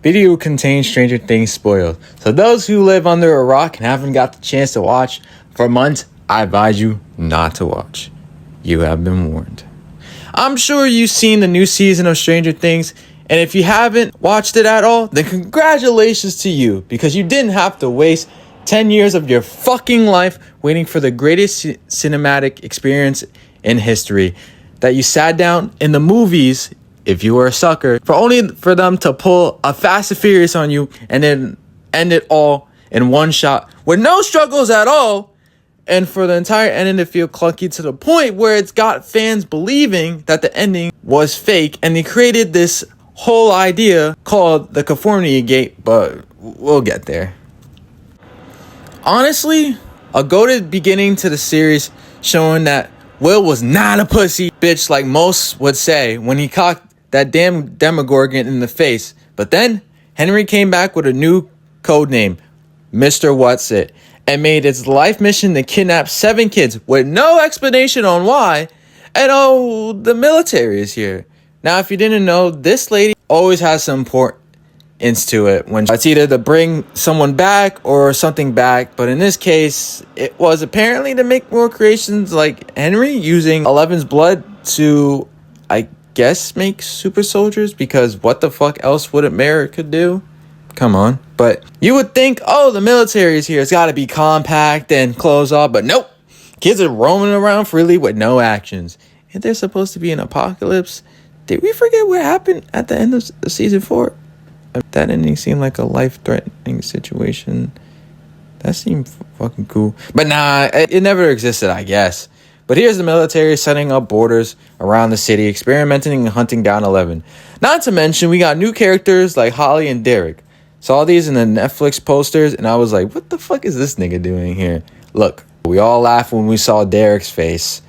video contains Stranger Things spoilers. So those who live under a rock and haven't got the chance to watch for months, I advise you not to watch. You have been warned. I'm sure you've seen the new season of Stranger Things, and if you haven't watched it at all, then congratulations to you, because you didn't have to waste 10 years of your fucking life waiting for the greatest cinematic experience in history. That you sat down in the movies, if you were a sucker, for them to pull a Fast and Furious on you and then end it all in one shot with no struggles at all. And for the entire ending to feel clunky to the point where it's got fans believing that the ending was fake. And they created this whole idea called the conformity gate, but we'll get there. Honestly, a goated beginning to the series showing that Will was not a pussy bitch like most would say when he cocked that damn Demogorgon in the face. But then Henry came back with a new code name, Mr. What's-It, and made its life mission to kidnap 7 kids with no explanation on why. And oh, the military is here. Now, if you didn't know, this lady always has some importance to it when it's either to bring someone back or something back. But in this case, it was apparently to make more creations like Henry, using Eleven's blood to, I guess, make super soldiers, because what the fuck else would America do? Come on. But you would think, oh, the military is here, it's got to be compact and closed off, but nope. Kids are roaming around freely with no actions. If there's supposed to be an apocalypse, did we forget what happened at the end of season 4? That ending seemed like a life-threatening situation. That seemed fucking cool. But nah, it never existed, I guess. But here's the military setting up borders around the city, experimenting and hunting down 11. Not to mention, we got new characters like Holly and Derek. Saw these in the Netflix posters, and I was like, what the fuck is this nigga doing here? Look, we all laughed when we saw Derek's face.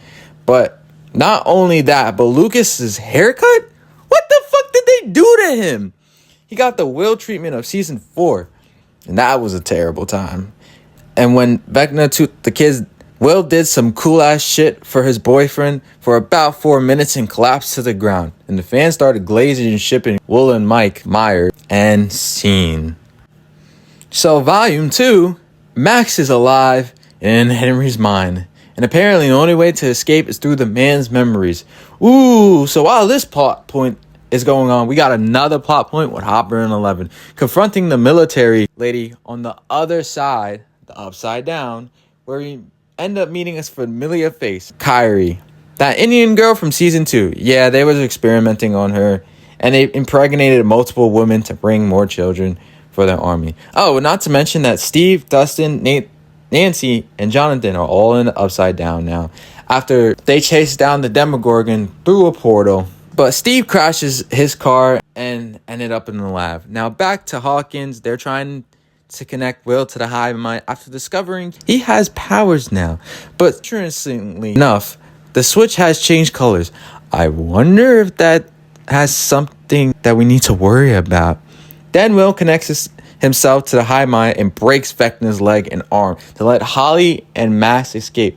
But not only that, but Lucas's haircut? What the fuck did they do to him? He got the Will treatment of season 4, and that was a terrible time. And when Vecna took the kids, Will did some cool ass shit for his boyfriend for about 4 minutes and collapsed to the ground. And the fans started glazing and shipping Will and Mike Myers, and scene. So volume 2, Max is alive in Henry's mind. And apparently the only way to escape is through the man's memories. Ooh, so while this plot point is going on, we got another plot point with Hopper and 11 confronting the military lady on the other side, the upside down, where we end up meeting a familiar face, Kyrie, that Indian girl from season 2. Yeah, they was experimenting on her, and they impregnated multiple women to bring more children for their army. Oh, not to mention that Steve, Dustin, Nate, Nancy, and Jonathan are all in the upside down now after they chased down the Demogorgon through a portal. But Steve crashes his car and ended up in the lab. Now back to Hawkins. They're trying to connect Will to the hive mind after discovering he has powers now. But interestingly enough, the switch has changed colors. I wonder if that has something that we need to worry about. Then Will connects himself to the hive mind and breaks Vecna's leg and arm to let Holly and Max escape.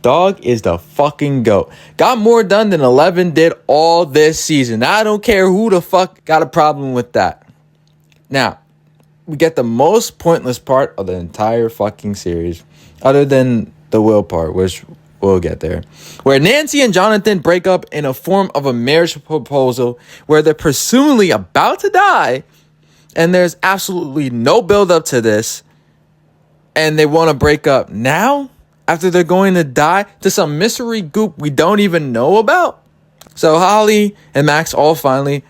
Dog is the fucking GOAT. Got more done than 11 did all this season. I don't care who the fuck got a problem with that. Now, we get the most pointless part of the entire fucking series, other than the Will part, which we'll get there, where Nancy and Jonathan break up in a form of a marriage proposal where they're presumably about to die, and there's absolutely no build up to this, and they want to break up now after they're going to die to some mystery goop we don't even know about. So Holly and Max all finally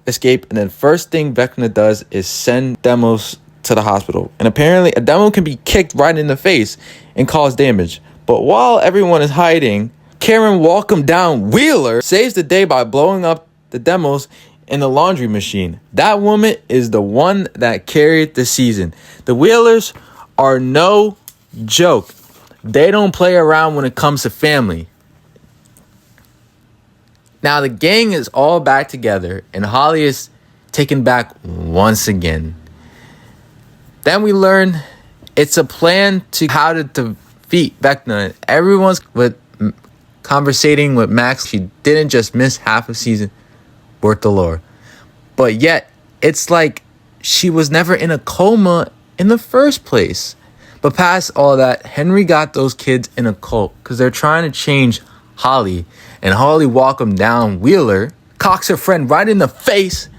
escape, and then first thing Vecna does is send demos to the hospital. And apparently a demo can be kicked right in the face and cause damage. But while everyone is hiding, Karen Welcome Down Wheeler saves the day by blowing up the demos in the laundry machine. That woman is the one that carried the season. The Wheelers are no joke. They don't play around when it comes to family. Now the gang is all back together and Holly is taken back once again. Then we learn it's a plan to how to defeat Vecna. Everyone's conversating with Max. She didn't just miss half a season worth of lore. But yet, it's like she was never in a coma in the first place. But past all that, Henry got those kids in a cult because they're trying to change Holly. And Holly walked him down Wheeler, cocks her friend right in the face,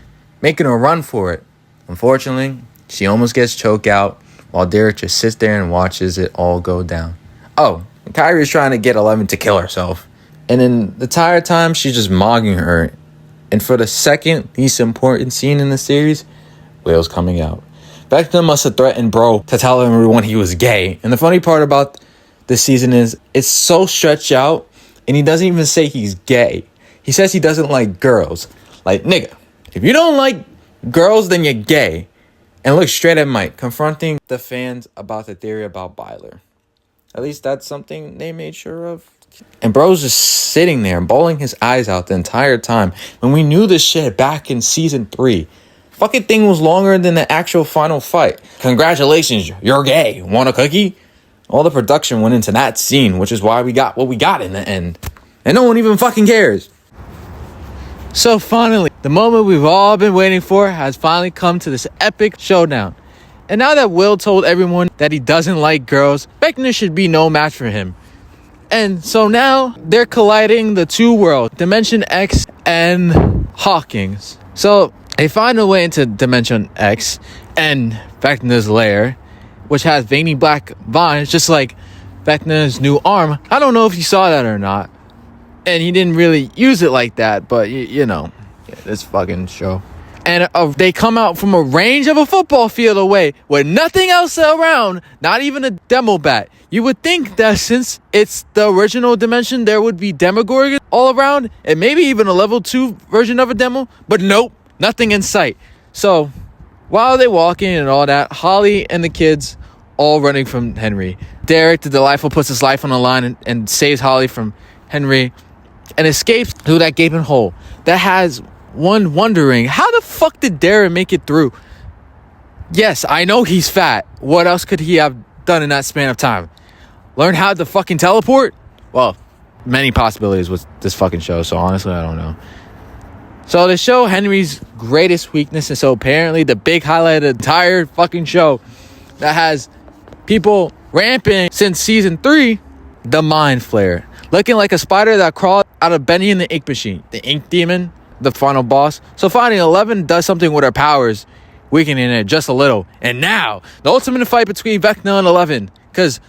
making her run for it. Unfortunately, she almost gets choked out while Derek just sits there and watches it all go down. Oh, and Kyrie's trying to get 11 to kill herself. And in the entire time, she's just mocking her. And for the second least important scene in the series, Will's coming out. Vecna must have threatened Bro to tell everyone he was gay. And the funny part about this season is it's so stretched out, and he doesn't even say he's gay. He says he doesn't like girls. Like, nigga, if you don't like girls, then you're gay. And look straight at Mike, confronting the fans about the theory about Byler. At least that's something they made sure of. And Bro's just sitting there, bawling his eyes out the entire time. When we knew this shit back in season 3. Fucking thing was longer than the actual final fight. Congratulations, you're gay. Want a cookie? All the production went into that scene, which is why we got what we got in the end. And no one even fucking cares. So finally, the moment we've all been waiting for has finally come to this epic showdown. And now that Will told everyone that he doesn't like girls, Vecna should be no match for him. And so now they're colliding the two worlds, Dimension X and Hawkins. So they find a way into Dimension X and Vecna's lair, which has veiny black vines, just like Vecna's new arm. I don't know if you saw that or not. And he didn't really use it like that, but you know, this fucking show. And they come out from a range of a football field away with nothing else around, not even a demo bat. You would think that since it's the original dimension, there would be Demogorgon all around and maybe even a level 2 version of a demo, but nope, nothing in sight. So while they walk in and all that, Holly and the kids all running from Henry. Derek, the delightful, puts his life on the line and saves Holly from Henry and escapes through that gaping hole that has one wondering, how the fuck did Derek make it through? Yes, I know he's fat. What else could he have done in that span of time? Learn how to fucking teleport? Well, many possibilities with this fucking show, so honestly, I don't know. So they show Henry's greatest weakness, and so apparently the big highlight of the entire fucking show that has people ramping since season 3, the Mind Flayer. Looking like a spider that crawled out of Benny and the Ink Machine, the Ink Demon, the final boss. So finally, 11 does something with her powers, weakening it just a little. And now, the ultimate fight between Vecna and 11, because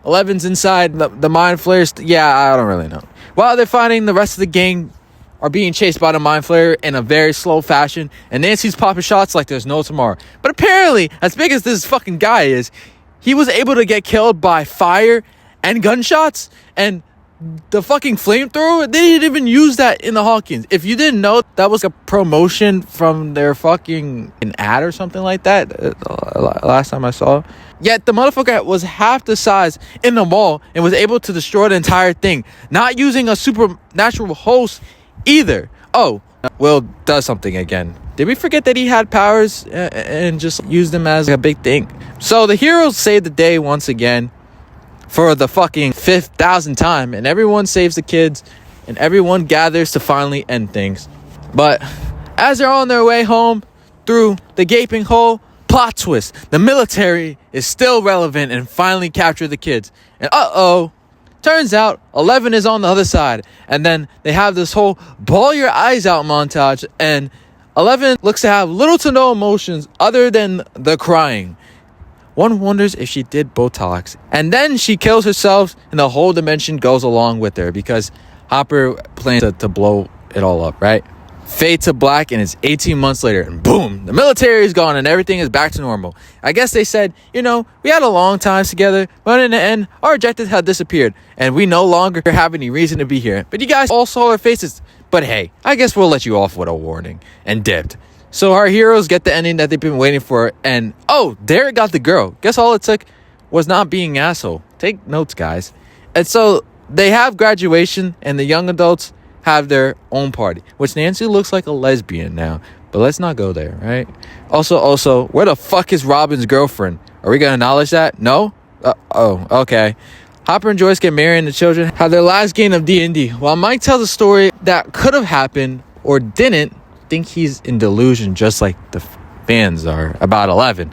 11's inside the Mind Flayers. Yeah, I don't really know. While they're fighting, the rest of the gang are being chased by the Mind Flayer in a very slow fashion, and Nancy's popping shots like there's no tomorrow. But apparently, as big as this fucking guy is, he was able to get killed by fire and gunshots, and the fucking flamethrower, they didn't even use that in the Hawkins. If you didn't know, that was a promotion from their fucking an ad or something like that last time I saw. Yet the motherfucker was half the size in the mall and was able to destroy the entire thing, not using a supernatural host either. Oh, Will does something again. Did we forget that he had powers and just used them as a big thing? So the heroes save the day once again for the fucking 5,000th time, and everyone saves the kids and everyone gathers to finally end things. But as they're on their way home through the gaping hole, plot twist, the military is still relevant and finally capture the kids. And turns out 11 is on the other side. And then they have this whole bawl your eyes out montage, and 11 looks to have little to no emotions other than the crying. One wonders if she did Botox. And then she kills herself, and the whole dimension goes along with her because Hopper plans to blow it all up, right? Fade to black, and it's 18 months later, and boom, the military is gone and everything is back to normal. I guess they said, we had a long time together, but in the end, our objectives had disappeared, and we no longer have any reason to be here. But you guys all saw our faces. But hey, I guess we'll let you off with a warning. And dipped. So our heroes get the ending that they've been waiting for, and Derek got the girl. Guess all it took was not being an asshole. Take notes, guys. And so they have graduation, and the young adults have their own party, which Nancy looks like a lesbian now, but let's not go there, right? Also, where the fuck is Robin's girlfriend? Are we gonna acknowledge that? No? Okay. Hopper and Joyce get married, and the children have their last game of D&D, while Mike tells a story that could have happened or didn't. Think he's in delusion, just like the fans are about 11.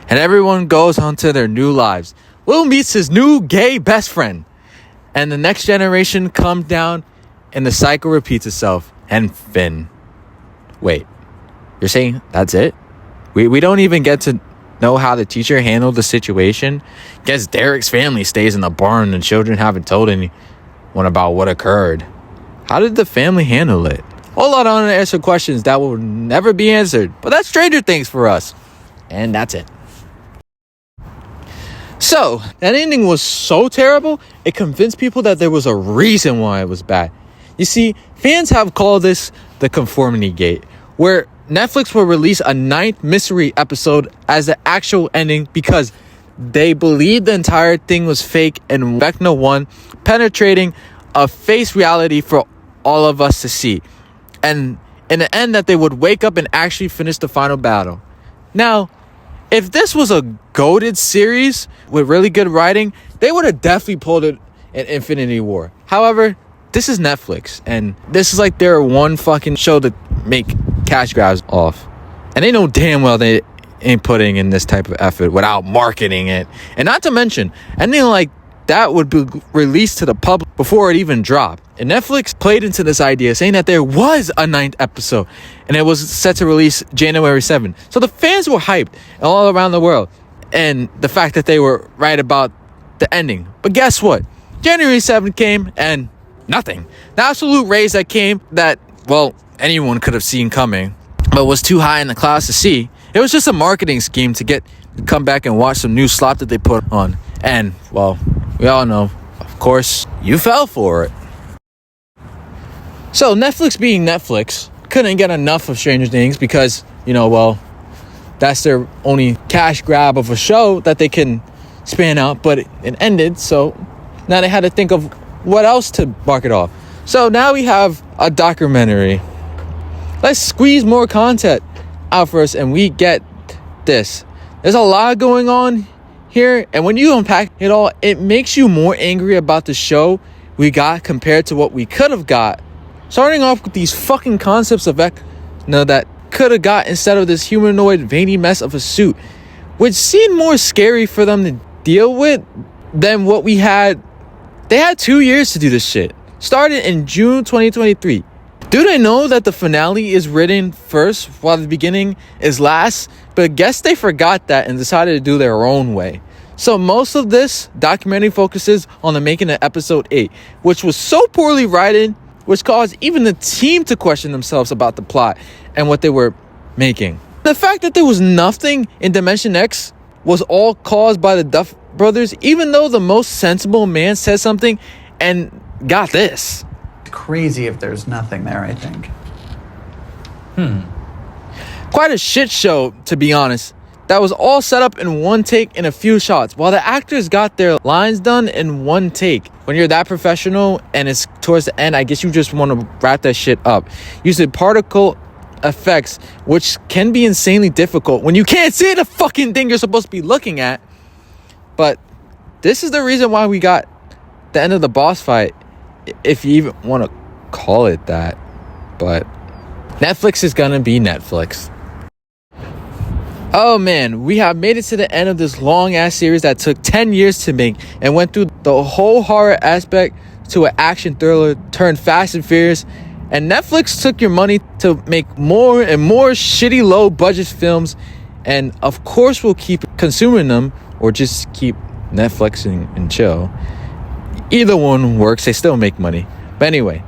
And everyone goes on to their new lives. Will meets his new gay best friend. And the next generation comes down and the cycle repeats itself. And Finn. Wait, you're saying that's it? We don't even get to know how the teacher handled the situation? Guess Derek's family stays in the barn and children haven't told anyone about what occurred. How did the family handle it? A whole lot of unanswered questions that will never be answered. But that's Stranger Things for us. And that's it. So, that ending was so terrible, it convinced people that there was a reason why it was bad. You see, fans have called this the conformity gate, where Netflix will release a 9th mystery episode as the actual ending because they believed the entire thing was fake and Vecna 1 penetrating a face reality for all of us to see. And in the end, that they would wake up and actually finish the final battle. Now, if this was a goated series with really good writing, they would have definitely pulled it in Infinity War. However, this is Netflix, and this is like their one fucking show to make cash grabs off. And they know damn well they ain't putting in this type of effort without marketing it. And not to mention, anything like that would be released to the public before it even dropped. And Netflix played into this idea, saying that there was a 9th episode, and it was set to release January 7th. So the fans were hyped all around the world, and the fact that they were right about the ending. But guess what? January 7th came, and nothing. The absolute raise that came that, well, anyone could have seen coming, but was too high in the clouds to see. It was just a marketing scheme to get to come back and watch some new slop that they put on. And, well, we all know, of course, you fell for it. So Netflix being Netflix couldn't get enough of Stranger Things because, well, that's their only cash grab of a show that they can span out, but it ended, so now they had to think of what else to market off. So now we have a documentary. Let's squeeze more content out for us, and we get this. There's a lot going on here, and when you unpack it all, it makes you more angry about the show we got compared to what we could have got. Starting off with these fucking concepts of Vecna that could have got instead of this humanoid veiny mess of a suit, which seemed more scary for them to deal with than what we had. They had 2 years to do this shit. Started in June 2023. Do they know that the finale is written first while the beginning is last? But guess they forgot that and decided to do their own way. So most of this documentary focuses on the making of episode 8, which was so poorly written, which caused even the team to question themselves about the plot and what they were making. The fact that there was nothing in Dimension X was all caused by the Duff brothers, even though the most sensible man said something and got this. Crazy if there's nothing there, I think. Quite a shit show, to be honest. That was all set up in one take in a few shots, while the actors got their lines done in one take. When you're that professional and it's towards the end, I guess you just want to wrap that shit up. Using particle effects, which can be insanely difficult when you can't see the fucking thing you're supposed to be looking at. But this is the reason why we got the end of the boss fight, if you even want to call it that. But Netflix is gonna be Netflix. Oh man, we have made it to the end of this long ass series that took 10 years to make and went through the whole horror aspect to an action thriller turned Fast and Furious. And Netflix took your money to make more and more shitty low budget films, and of course we'll keep consuming them or just keep Netflixing and chill. Either one works, they still make money. But anyway,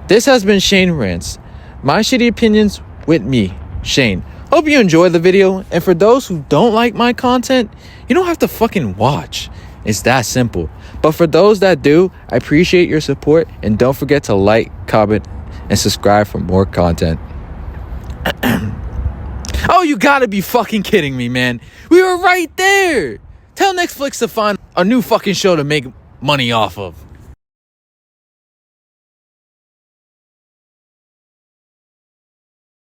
this has been Shane Rants. My shitty opinions with me, Shane. Hope you enjoyed the video, and for those who don't like my content, you don't have to fucking watch. It's that simple. But for those that do, I appreciate your support, and don't forget to like, comment, and subscribe for more content. Oh, you gotta be fucking kidding me, man. We were right there. Tell Netflix to find a new fucking show to make money off of.